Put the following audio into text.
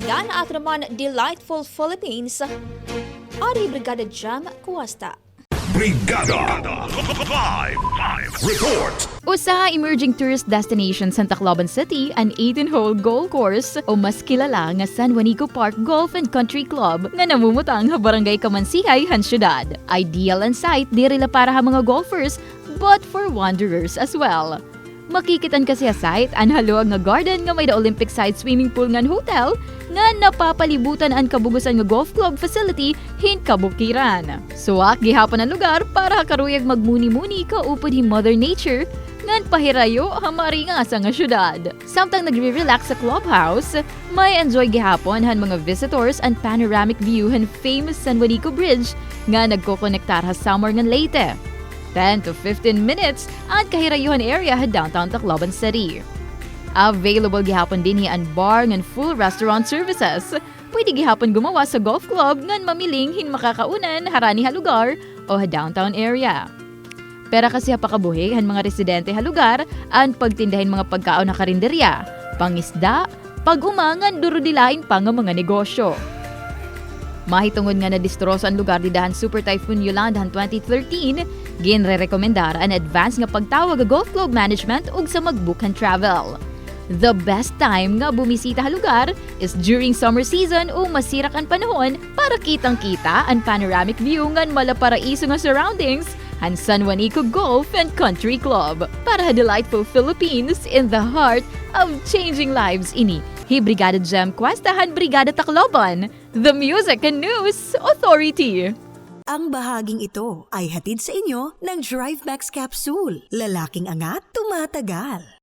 Yan at naman delightful Philippines. Ari Brigada Jam Kuwasta. Brigada Live Report. Usa emerging tourist destination sa Tacloban City, an 18-hole golf course o mas kilala nga Juanico Park Golf and Country Club nga namumutang sa Barangay Kamansihay, han syudad. Ideal ang site diri la para ha mga golfers but for wanderers as well. Makikitan kasi sa site ang haluag nga garden nga may the Olympic-side swimming pool ngan hotel nga napapalibutan ang kabugusan nga golf club facility hin kabukiran. Suwak gihapon ang lugar para karuyag magmuni-muni kaupod hi Mother Nature ngan pahirayo hamari nga sa nga syudad. Samtang nagre-relax sa clubhouse, may enjoy gihapon han mga visitors ang panoramic view han famous San Juanico Bridge nga nagkokonektar ha Samar ngan Leyte. 10 to 15 minutes ang kahirayuhan area sa downtown Tacloban City. Available gihapon din ang bar ngan full restaurant services. Pwede gihapon gumawa sa golf club ngan mamiling hin makakaunan harani ha lugar o ha downtown area. Pero kasi pakabuhi han mga residente ha lugar ang pagtindahin mga pagkaon na karinderya, pangisda, pag-umangan durodilain pa nga mga negosyo. Mahitungod nga na-distroso ang lugar di dahan Super Typhoon Yolanda han 2013, ginre-rekomendar ang advance nga pagtawag ga golf club management ug sa mag-book han travel. The best time nga bumisita ha lugar is during summer season o masirak ang panahon para kitang-kita ang panoramic view ngan malaparaiso nga surroundings han San Juanico Golf and Country Club para ha delightful Philippines in the heart of changing lives ini. Hi Brigada Jam Cuesta han Brigada Tacloban, the Music and News Authority. Ang bahaging ito ay hatid sa inyo ng Drive Max Capsule. Lalaking angat, tumatagal.